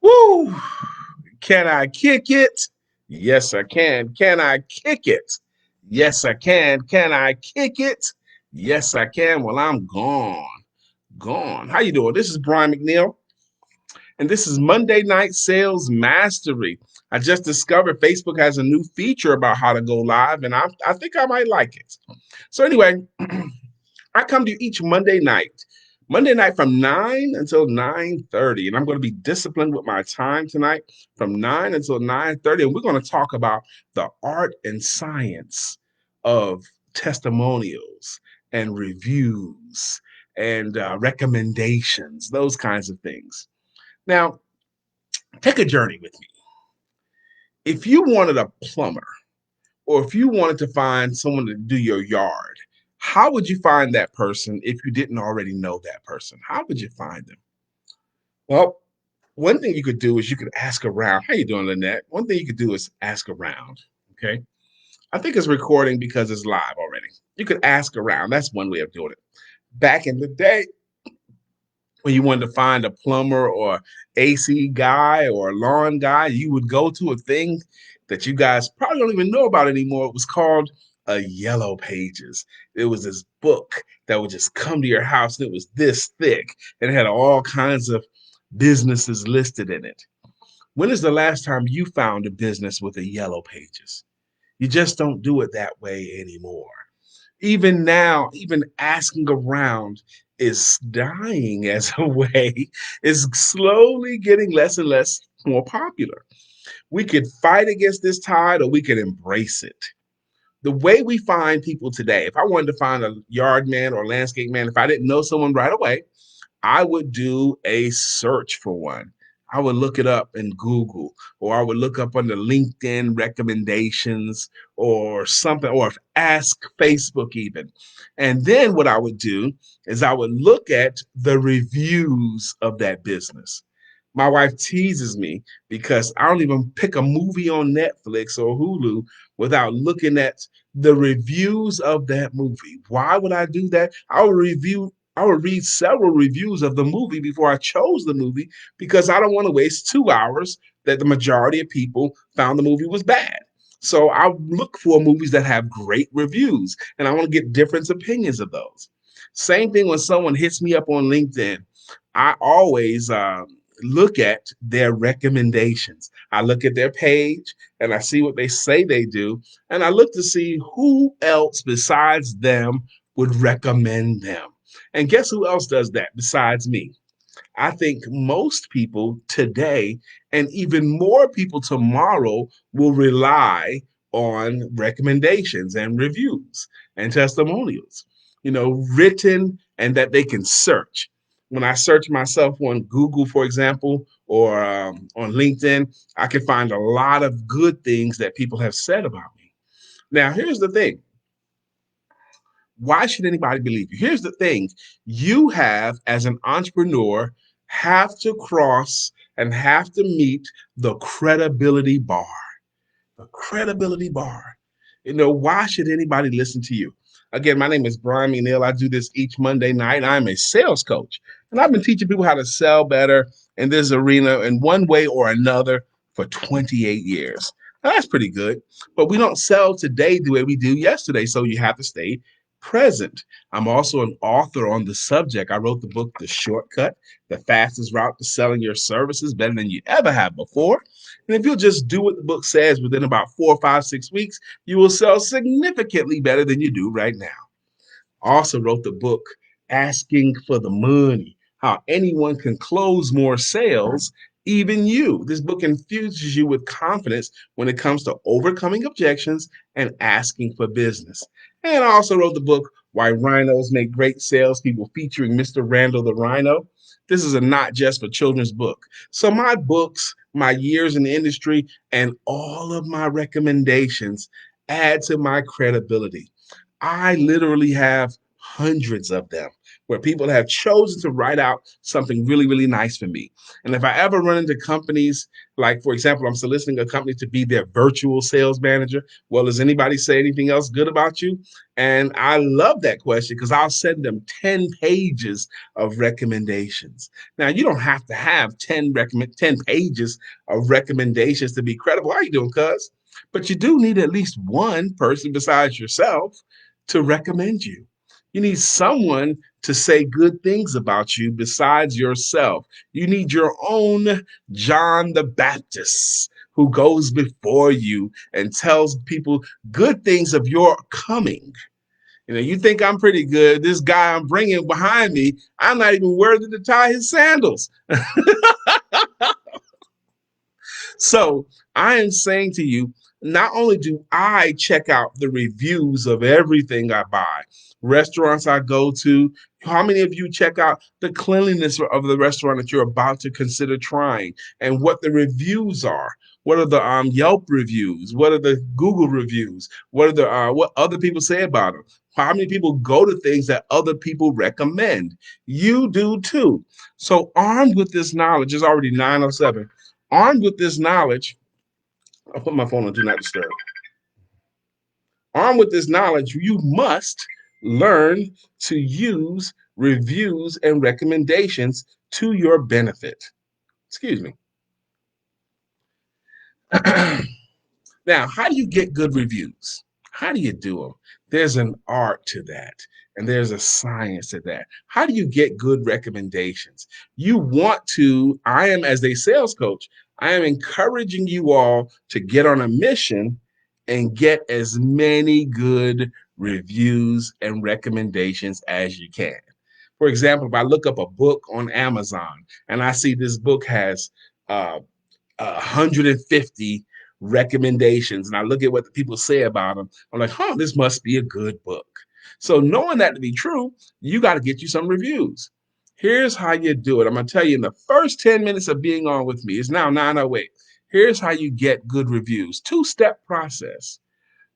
Woo! Can I kick it? Yes, I can. Can I kick it? Yes, I can. Can I kick it? Yes, I can. Well, I'm gone. Gone. How you doing? This is Brian McNeill, and this is Monday Night Sales Mastery. I just discovered Facebook has a new feature about how to go live, and I think I might like it. So anyway, I come to you each Monday night from 9 until 9:30, and I'm going to be disciplined with my time tonight from 9 until 9:30, and we're going to talk about the art and science of testimonials and reviews and recommendations, those kinds of things. Now, take a journey with me. If you wanted a plumber or if you wanted to find someone to do your yard, how would you find that person if you didn't already know that person? How would you find them? Well, one thing you could do is you could ask around. How you doing, Lynette? One thing you could do is ask around. Okay. I think it's recording because it's live already. You could ask around. That's one way of doing it. Back in the day, when you wanted to find a plumber or AC guy or a lawn guy, you would go to a thing that you guys probably don't even know about anymore. It was called a Yellow Pages. It was this book that would just come to your house, and it was this thick and it had all kinds of businesses listed in it. When is the last time you found a business with a Yellow Pages? You just don't do it that way anymore. Even now, even asking around is dying as a way, is slowly getting less and less more popular. We could fight against this tide or we could embrace it. The way we find people today, if I wanted to find a yard man or landscape man, if I didn't know someone right away, I would do a search for one. I would look it up in Google, or I would look up under LinkedIn recommendations or something, or ask Facebook even. And then what I would do is I would look at the reviews of that business. My wife teases me because I don't even pick a movie on Netflix or Hulu without looking at the reviews of that movie. Why would I do that? I would read several reviews of the movie before I chose the movie because I don't want to waste 2 hours that the majority of people found the movie was bad. So I look for movies that have great reviews and I want to get different opinions of those. Same thing when someone hits me up on LinkedIn. I always look at their recommendations. I look at their page and I see what they say they do. And I look to see who else besides them would recommend them. And guess who else does that besides me? I think most people today and even more people tomorrow will rely on recommendations and reviews and testimonials, written and that they can search. When I search myself on Google, for example, or on LinkedIn, I can find a lot of good things that people have said about me. Now, here's the thing. Why should anybody believe you? Here's the thing. You have, as an entrepreneur, have to cross and have to meet the credibility bar. The credibility bar. Why should anybody listen to you? Again, my name is Brian McNeill. I do this each Monday night. I'm a sales coach, and I've been teaching people how to sell better in this arena in one way or another for 28 years. Now, that's pretty good, but we don't sell today the way we do yesterday, so you have to stay present. I'm also an author on the subject. I wrote the book, The Shortcut, the fastest route to selling your services better than you ever have before. And if you'll just do what the book says within about 4, 5, 6 weeks, you will sell significantly better than you do right now. I also wrote the book, Asking for the Money, how anyone can close more sales, even you. This book infuses you with confidence when it comes to overcoming objections and asking for business. And I also wrote the book, Why Rhinos Make Great Salespeople, featuring Mr. Randall the Rhino. This is a not just for children's book. So my books, my years in the industry, and all of my recommendations add to my credibility. I literally have hundreds of them where people have chosen to write out something really, really nice for me. And if I ever run into companies, like, for example, I'm soliciting a company to be their virtual sales manager, well, does anybody say anything else good about you? And I love that question because I'll send them 10 pages of recommendations. Now, you don't have to have 10 pages of recommendations to be credible. How you doing, cuz? But you do need at least one person besides yourself to recommend you. You need someone to say good things about you besides yourself. You need your own John the Baptist who goes before you and tells people good things of your coming. You think I'm pretty good. This guy I'm bringing behind me, I'm not even worthy to tie his sandals. So I am saying to you, not only do I check out the reviews of everything I buy, restaurants I go to, how many of you check out the cleanliness of the restaurant that you're about to consider trying and what the reviews are? What are the Yelp reviews? What are the Google reviews? What are the what other people say about them? How many people go to things that other people recommend? You do too. So armed with this knowledge, it's already 9:07. Armed with this knowledge, I'll put my phone on Do Not Disturb. Armed with this knowledge, you must learn to use reviews and recommendations to your benefit. Excuse me. Now, how do you get good reviews? How do you do them? There's an art to that, and there's a science to that. How do you get good recommendations? I am, as a sales coach, I am encouraging you all to get on a mission and get as many good reviews and recommendations as you can. For example, if I look up a book on Amazon and I see this book has 150 recommendations and I look at what the people say about them, I'm like, this must be a good book. So knowing that to be true, you got to get you some reviews. Here's how you do it. I'm going to tell you in the first 10 minutes of being on with me. It's now 9:08. Here's how you get good reviews. Two-step process.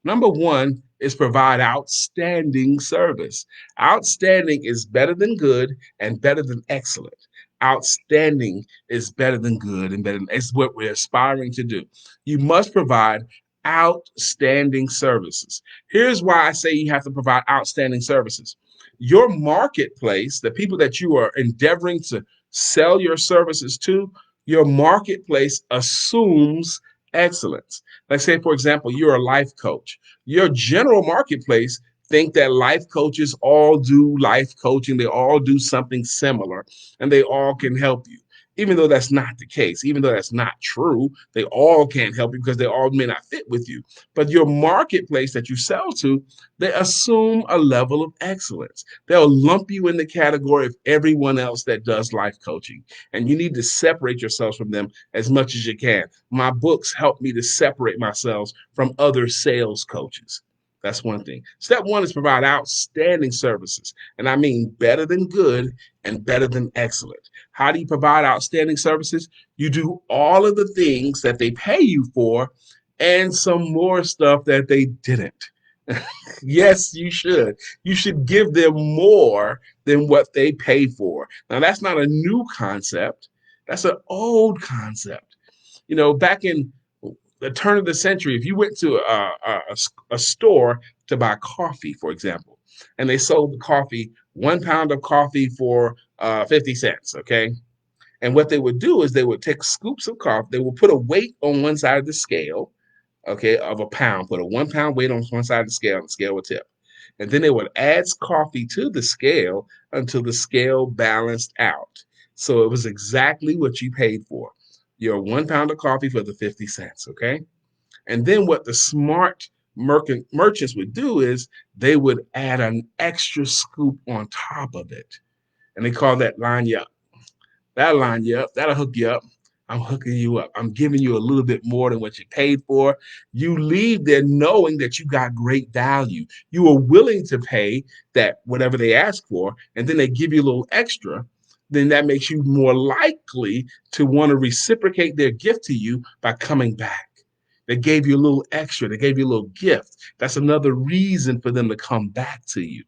Number one is provide outstanding service. Outstanding is better than good and better than excellent. Outstanding is better than good and better than it's what we're aspiring to do. You must provide outstanding services. Here's why I say you have to provide outstanding services. Your marketplace, the people that you are endeavoring to sell your services to, your marketplace assumes excellence. Like say, for example, you're a life coach. Your general marketplace think that life coaches all do life coaching. They all do something similar and they all can help you. Even though that's not the case, even though that's not true, they all can't help you because they all may not fit with you. But your marketplace that you sell to, they assume a level of excellence. They'll lump you in the category of everyone else that does life coaching. And you need to separate yourselves from them as much as you can. My books help me to separate myself from other sales coaches. That's one thing. Step one is provide outstanding services. And I mean better than good and better than excellent. How do you provide outstanding services? You do all of the things that they pay you for and some more stuff that they didn't. Yes, you should. You should give them more than what they pay for. Now, that's not a new concept. That's an old concept. Back in the turn of the century, if you went to a store to buy coffee, for example, and they sold the coffee, 1 pound of coffee for 50 cents, okay? And what they would do is they would take scoops of coffee, they would put a weight on one side of the scale, okay, of a pound, put a 1 pound weight on one side of the scale would tip. And then they would add coffee to the scale until the scale balanced out. So it was exactly what you paid for. Your 1 pound of coffee for the 50 cents, okay? And then what the smart merchants would do is they would add an extra scoop on top of it. And they call that line you up. That'll line you up. That'll hook you up. I'm hooking you up. I'm giving you a little bit more than what you paid for. You leave there knowing that you got great value. You are willing to pay that whatever they ask for, and then they give you a little extra. Then that makes you more likely to want to reciprocate their gift to you by coming back. They gave you a little extra. They gave you a little gift. That's another reason for them to come back to you.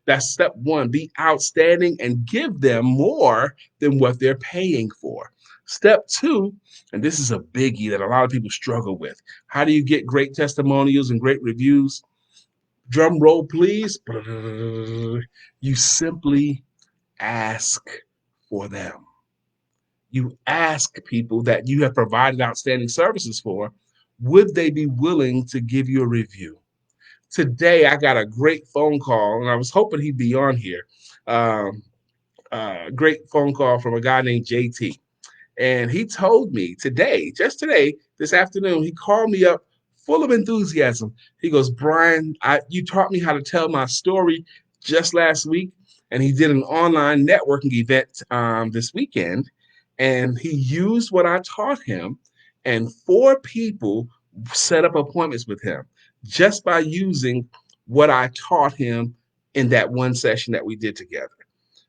That's step one. Be outstanding and give them more than what they're paying for. Step two, and this is a biggie that a lot of people struggle with. How do you get great testimonials and great reviews? Drum roll, please. You simply ask for them. You ask people that you have provided outstanding services for, would they be willing to give you a review? Today, I got a great phone call, and I was hoping he'd be on here. Um, Great phone call from a guy named JT. And he told me today, just today, this afternoon, he called me up full of enthusiasm. He goes, Brian, you taught me how to tell my story just last week. And he did an online networking event this weekend. And he used what I taught him. And 4 people set up appointments with him just by using what I taught him in that one session that we did together.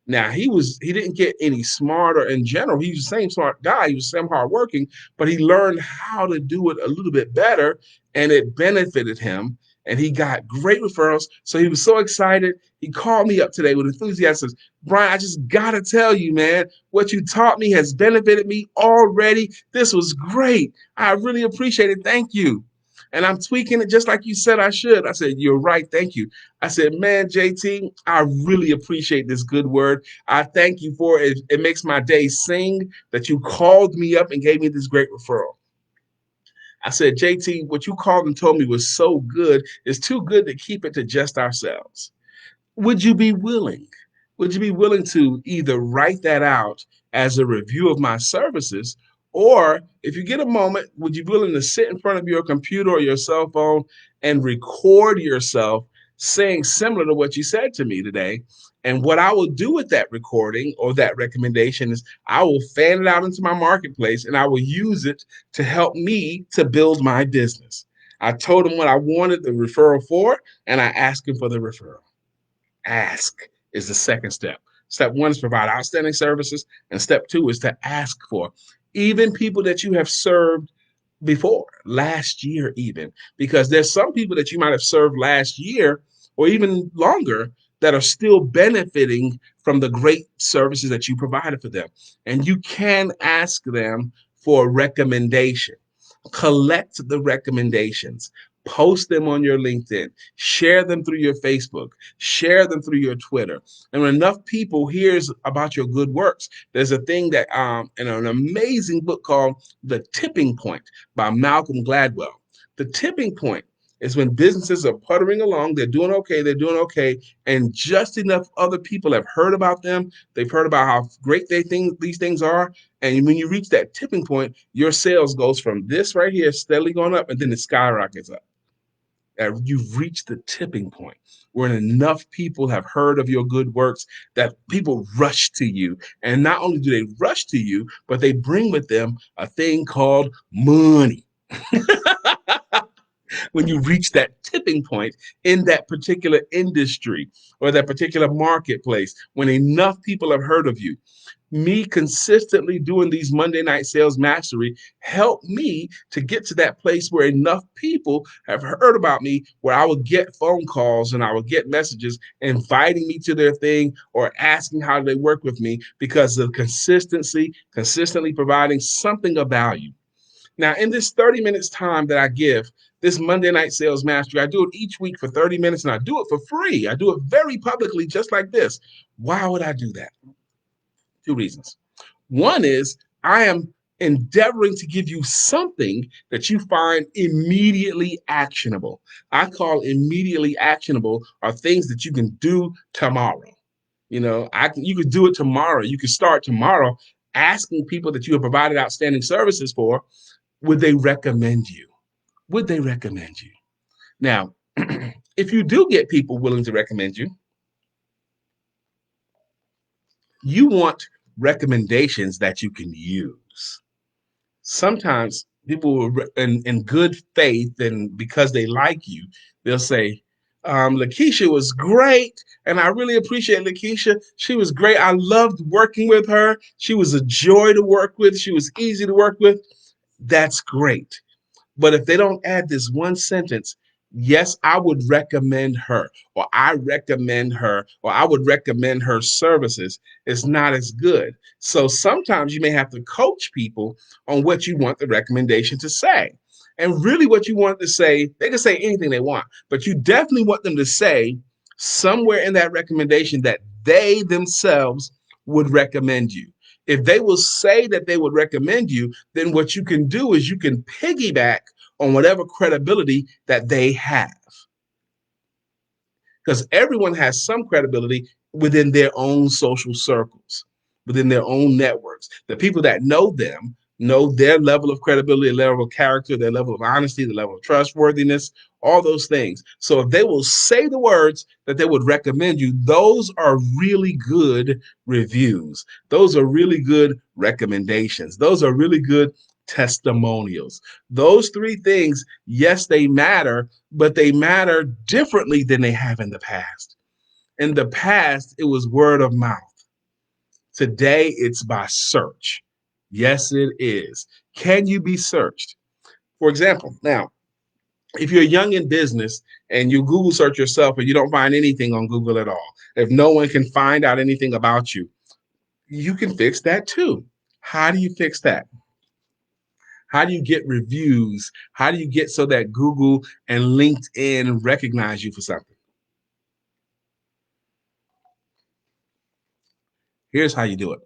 Now he didn't get any smarter in general. He was the same smart guy. He was the same hardworking, but he learned how to do it a little bit better, and it benefited him. And he got great referrals. So he was so excited. He called me up today with enthusiasm. Brian, I just gotta tell you, man, what you taught me has benefited me already. This was great. I really appreciate it. Thank you. And I'm tweaking it just like you said I should. I said, you're right. Thank you. I said, man, JT, I really appreciate this good word. I thank you for it. It makes my day sing that you called me up and gave me this great referral. I said, JT, what you called and told me was so good. It's too good to keep it to just ourselves. Would you be willing? Would you be willing to either write that out as a review of my services, or if you get a moment, would you be willing to sit in front of your computer or your cell phone and record yourself saying similar to what you said to me today? And what I will do with that recording or that recommendation is I will fan it out into my marketplace and I will use it to help me to build my business. I told him what I wanted the referral for, and I asked him for the referral. Ask is the second step. Step one is provide outstanding services, and step two is to ask for even people that you have served before, last year, even because there's some people that you might have served last year or even longer that are still benefiting from the great services that you provided for them. And you can ask them for a recommendation. Collect the recommendations, post them on your LinkedIn, share them through your Facebook, share them through your Twitter. And when enough people hears about your good works, there's a thing that in an amazing book called The Tipping Point by Malcolm Gladwell. The tipping point is when businesses are puttering along, they're doing okay, and just enough other people have heard about them, they've heard about how great they think these things are, and when you reach that tipping point, your sales goes from this right here steadily going up, and then it skyrockets up. You've reached the tipping point where enough people have heard of your good works that people rush to you. And not only do they rush to you, but they bring with them a thing called money. When you reach that tipping point in that particular industry or that particular marketplace, when enough people have heard of you. Me consistently doing these Monday Night Sales Mastery helped me to get to that place where enough people have heard about me where I would get phone calls and I would get messages inviting me to their thing or asking how they work with me because of consistently providing something of value. Now, in this 30 minutes time that I give, this Monday Night Sales Mastery, I do it each week for 30 minutes and I do it for free. I do it very publicly, just like this. Why would I do that? 2 reasons. One is I am endeavoring to give you something that you find immediately actionable. I call immediately actionable are things that you can do tomorrow. You could do it tomorrow. You could start tomorrow asking people that you have provided outstanding services for, would they recommend you? Would they recommend you? Now, if you do get people willing to recommend you, you want recommendations that you can use. Sometimes people in good faith and because they like you, they'll say, Lakeisha was great, and I really appreciate Lakeisha. She was great. I loved working with her. She was a joy to work with. She was easy to work with. That's great. But if they don't add this one sentence, Yes, I would recommend her, or I recommend her, or I would recommend her services is not as good. So sometimes you may have to coach people on what you want the recommendation to say. And really, what you want to say, they can say anything they want, but you definitely want them to say somewhere in that recommendation that they themselves would recommend you. If they will say that they would recommend you, then what you can do is you can piggyback on whatever credibility that they have. Because everyone has some credibility within their own social circles, within their own networks. The people that know them know their level of credibility, their level of character, their level of honesty, their level of trustworthiness, all those things. So if they will say the words that they would recommend you, those are really good reviews. Those are really good recommendations. Those are really good testimonials. Those three things, yes, they matter, but they matter differently than they have in the past. In the past, it was word of mouth. Today, it's by search. Yes, it is. Can you be searched? For example, now, if you're young in business and you Google search yourself and you don't find anything on Google at all, if no one can find out anything about you, you can fix that too. How do you fix that? How do you get reviews? How do you get so that Google and LinkedIn recognize you for something? Here's how you do it.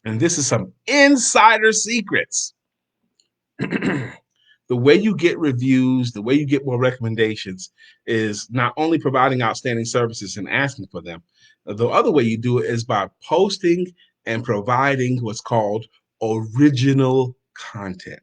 And this is some insider secrets. The way you get reviews, the way you get more recommendations is not only providing outstanding services and asking for them. The other way you do it is by posting and providing what's called original content.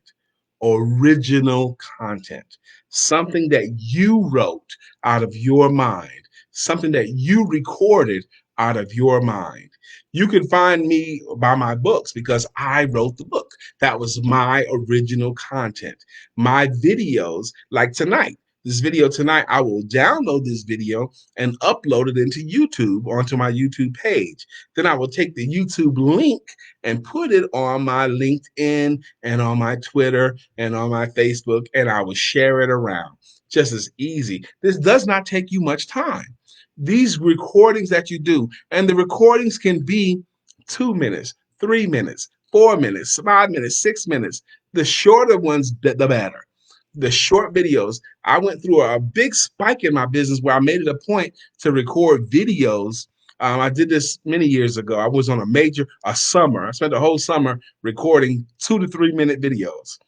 Original content, something that you wrote out of your mind, something that you recorded out of your mind. You can find me by my books because I wrote the book. That was my original content. My videos, like tonight, this video tonight, I will download this video and upload it into YouTube onto my YouTube page. Then I will take the YouTube link and put it on my LinkedIn and on my Twitter and on my Facebook, and I will share it around. Just as easy. This does not take you much time. These recordings that you do, and the recordings can be 2 minutes, 3 minutes, 4 minutes, 5 minutes, 6 minutes. The shorter ones, the better. The short videos. I went through a big spike in my business where I made it a point to record videos. I did this many years ago. I was on a summer. I spent the whole summer recording 2 to 3 minute videos.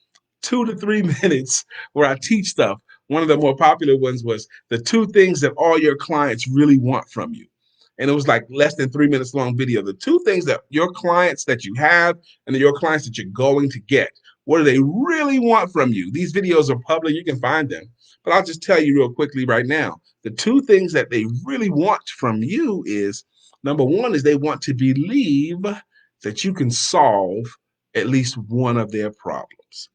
2 to 3 minutes where I teach stuff. One of the more popular ones was the two things that all your clients really want from you. And it was like less than 3 minutes long video. The two things that your clients that you have and your clients that you're going to get. What do they really want from you? These videos are public. You can find them. But I'll just tell you real quickly right now. The two things that they really want from you is number one is they want to believe that you can solve at least one of their problems.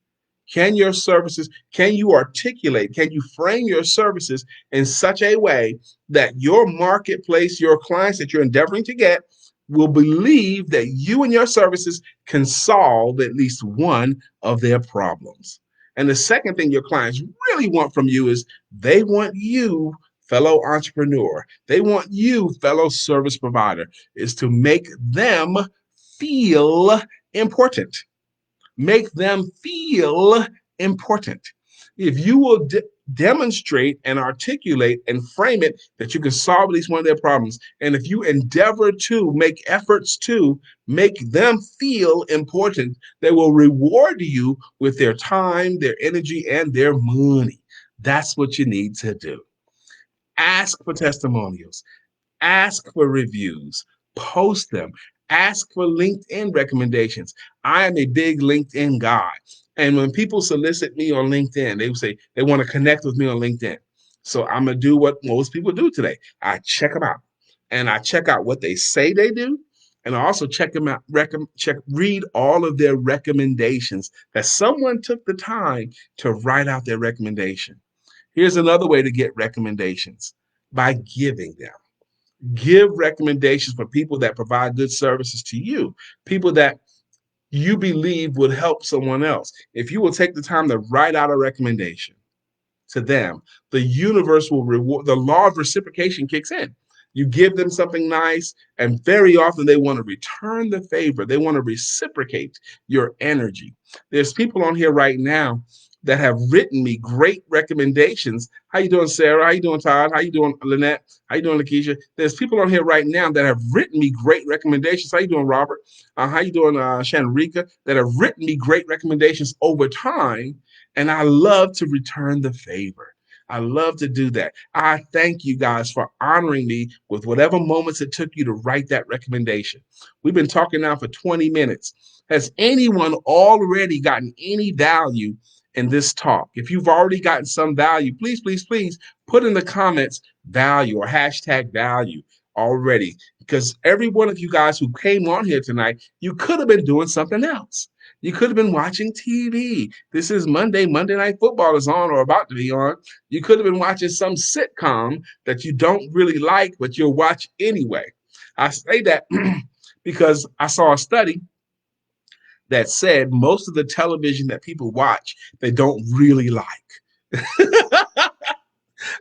Can your services, can you articulate, can you frame your services in such a way that your marketplace, your clients that you're endeavoring to get will believe that you and your services can solve at least one of their problems? And the second thing your clients really want from you is they want you, fellow entrepreneur, they want you, fellow service provider, is to make them feel important. Make them feel important. If you will demonstrate and articulate and frame it that you can solve at least one of their problems, and if you endeavor to make efforts to make them feel important, they will reward you with their time, their energy, and their money. That's what you need to do. Ask for testimonials. Ask for reviews, post them, ask for LinkedIn recommendations. I am a big LinkedIn guy. And when people solicit me on LinkedIn, they say they want to connect with me on LinkedIn. So I'm going to do what most people do today. I check them out and I check out what they say they do. And I also check them out, read all of their recommendations that someone took the time to write out their recommendation. Here's another way to get recommendations by giving them. Give recommendations for people that provide good services to you, people that you believe would help someone else. If you will take the time to write out a recommendation, to them, the universe will reward. The law of reciprocation kicks in. You give them something nice, and very often they want to return the favor. They want to reciprocate your energy. There's people on here right now that have written me great recommendations. How you doing, Sarah? How you doing, Todd? How you doing, Lynette? How you doing, Lakeisha? There's people on here right now that have written me great recommendations. How you doing, Robert? How you doing, Shanrika? That have written me great recommendations over time, and I love to return the favor. I love to do that. I thank you guys for honoring me with whatever moments it took you to write that recommendation. We've been talking now for 20 minutes. Has anyone already gotten any value in this talk? If you've already gotten some value, please, please, please put in the comments value or hashtag value already. Because every one of you guys who came on here tonight, you could have been doing something else. You could have been watching TV. This is Monday. Monday Night Football is on or about to be on. You could have been watching some sitcom that you don't really like, but you'll watch anyway. I say that because I saw a study that said most of the television that people watch, they don't really like.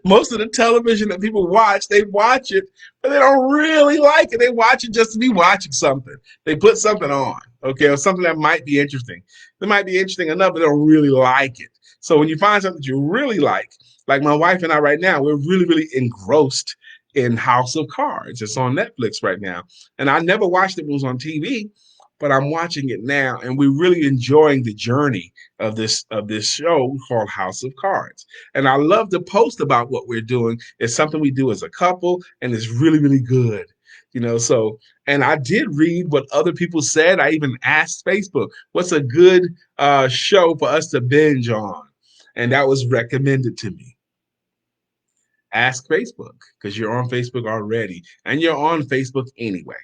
Most of the television that people watch, they watch it, but they don't really like it. They watch it just to be watching something. They put something on, okay, or something that might be interesting. It might be interesting enough, but they don't really like it. So when you find something that you really like my wife and I right now, we're really, really engrossed in House of Cards. It's on Netflix right now. And I never watched it when it was on TV, but I'm watching it now, and we're really enjoying the journey of this show called House of Cards. And I love to post about what we're doing. It's something we do as a couple, and it's really, really good. So, and I did read what other people said. I even asked Facebook, what's a good show for us to binge on? And that was recommended to me. Ask Facebook, because you're on Facebook already, and you're on Facebook anyway.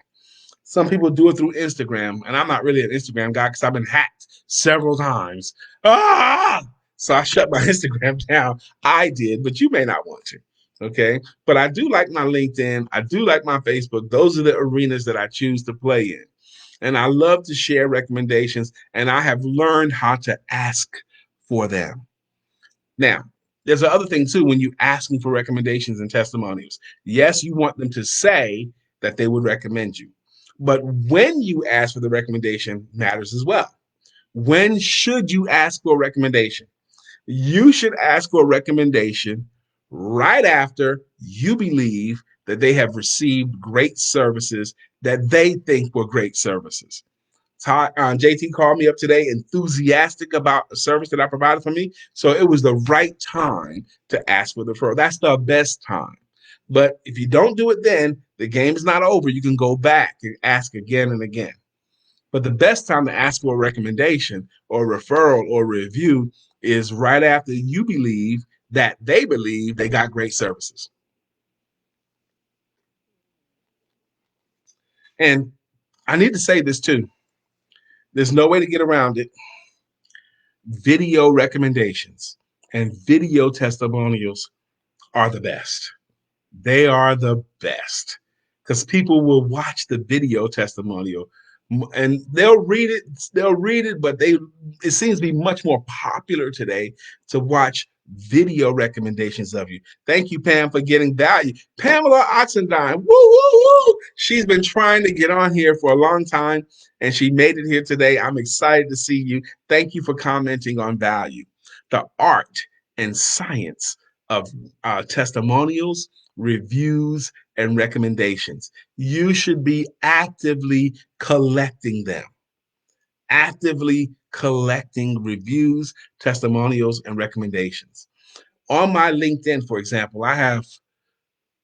Some people do it through Instagram, and I'm not really an Instagram guy because I've been hacked several times. So I shut my Instagram down. I did, but you may not want to. Okay. But I do like my LinkedIn. I do like my Facebook. Those are the arenas that I choose to play in. And I love to share recommendations, and I have learned how to ask for them. Now, there's another thing too when you asking for recommendations and testimonials. Yes, you want them to say that they would recommend you. But when you ask for the recommendation matters as well. When should you ask for a recommendation? You should ask for a recommendation right after you believe that they have received great services that they think were great services. JT called me up today enthusiastic about the service that I provided for me. So it was the right time to ask for the referral. That's the best time. But if you don't do it then, the game is not over. You can go back and ask again and again. But the best time to ask for a recommendation or a referral or a review is right after you believe that they believe they got great services. And I need to say this too. There's no way to get around it. Video recommendations and video testimonials are the best. They are the best because people will watch the video testimonial and they'll read it, but it seems to be much more popular today to watch video recommendations of you. Thank you, Pam, for getting value. Pamela Oxendine, woo, woo, woo. She's been trying to get on here for a long time, and she made it here today. I'm excited to see you. Thank you for commenting on value. The art and science of testimonials, reviews, and recommendations. You should be actively collecting them. Actively collecting reviews, testimonials, and recommendations. On my LinkedIn, for example, I have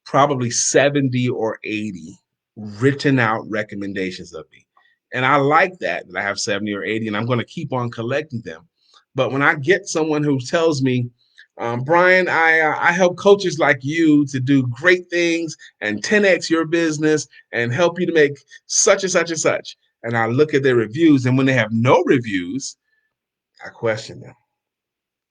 probably 70 or 80 written out recommendations of me. And I like that I have 70 or 80, and I'm going to keep on collecting them. But when I get someone who tells me, Brian, I help coaches like you to do great things and 10x your business and help you to make such and such and such. And I look at their reviews, and when they have no reviews, I question them.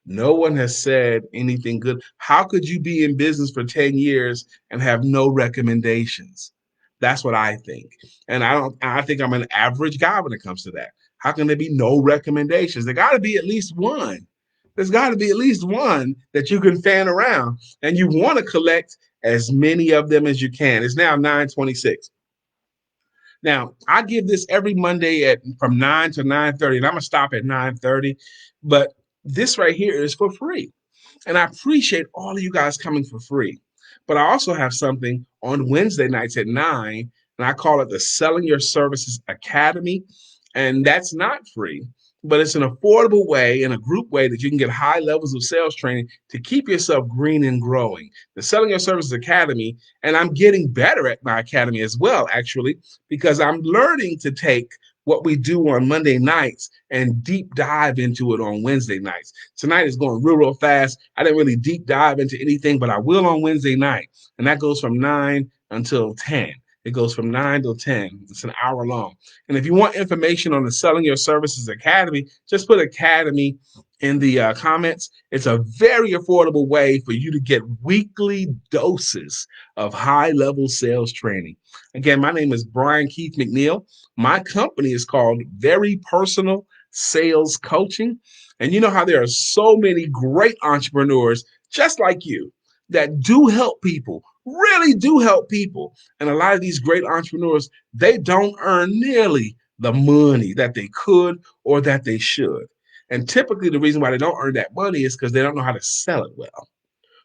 No one has said anything good. How could you be in business for 10 years and have no recommendations? That's what I think. And I think I'm an average guy when it comes to that. How can there be no recommendations? There got to be at least one. there's got to be at least one that you can fan around, and you want to collect as many of them as you can. It's now 9:26. Now, I give this every Monday at from 9 to 9:30, and I'm going to stop at 9:30, but this right here is for free. And I appreciate all of you guys coming for free. But I also have something on Wednesday nights at 9, and I call it the Selling Your Services Academy. And that's not free, but it's an affordable way and a group way that you can get high levels of sales training to keep yourself green and growing. The Selling Your Services Academy, and I'm getting better at my academy as well, actually, because I'm learning to take what we do on Monday nights and deep dive into it on Wednesday nights. Tonight is going real fast. I didn't really deep dive into anything, but I will on Wednesday night. And that goes from 9 until 10. It goes from 9 till 10. It's an hour long. And if you want information on the Selling Your Services Academy, just put Academy in the comments. It's a very affordable way for you to get weekly doses of high-level sales training. Again, my name is Brian K McNeill. My company is called Very Personal Sales Coaching. And you know how there are so many great entrepreneurs just like you that do help people, really do help people. And a lot of these great entrepreneurs, they don't earn nearly the money that they could or that they should. And typically the reason why they don't earn that money is because they don't know how to sell it well.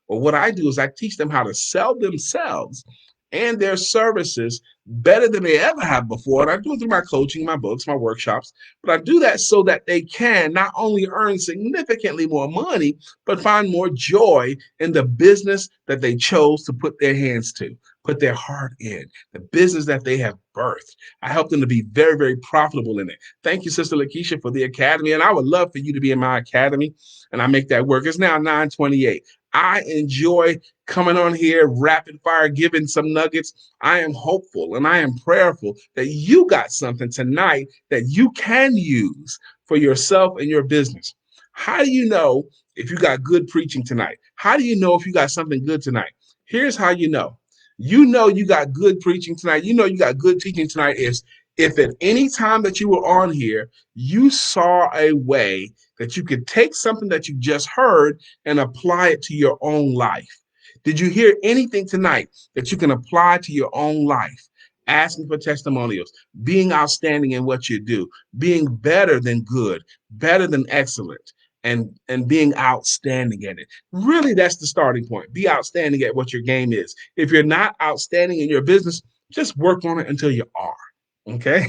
Well, what I do is I teach them how to sell themselves and their services better than they ever have before. And I do it through my coaching, my books, my workshops. But I do that so that they can not only earn significantly more money, but find more joy in the business that they chose to put their hands to, put their heart in, the business that they have birthed. I help them to be very, very profitable in it. Thank you, Sister Lakeisha, for the academy. And I would love for you to be in my academy. And I make that work. It's now 9:28. I enjoy coming on here, rapid fire, giving some nuggets. I am hopeful and I am prayerful that you got something tonight that you can use for yourself and your business. How do you know if you got good preaching tonight? How do you know if you got something good tonight? Here's how you know. You know you got good preaching tonight. You know you got good teaching tonight is if at any time that you were on here, you saw a way that you could take something that you just heard and apply it to your own life. Did you hear anything tonight that you can apply to your own life? Asking for testimonials, being outstanding in what you do, being better than good, better than excellent, and being outstanding at it. Really, that's the starting point. Be outstanding at what your game is. If you're not outstanding in your business, just work on it until you are. Okay.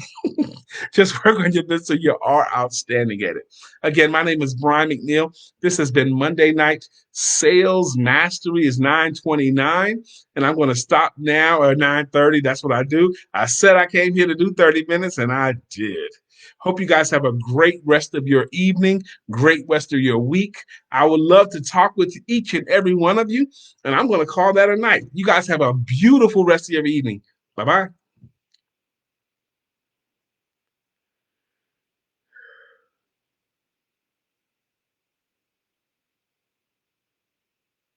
Just work on your business so you are outstanding at it. Again, my name is Brian McNeill. This has been Monday Night Sales Mastery is 9:29, and I'm going to stop now at 9:30. That's what I do. I said I came here to do 30 minutes, and I did. Hope you guys have a great rest of your evening, great rest of your week. I would love to talk with each and every one of you, and I'm going to call that a night. You guys have a beautiful rest of your evening. Bye-bye.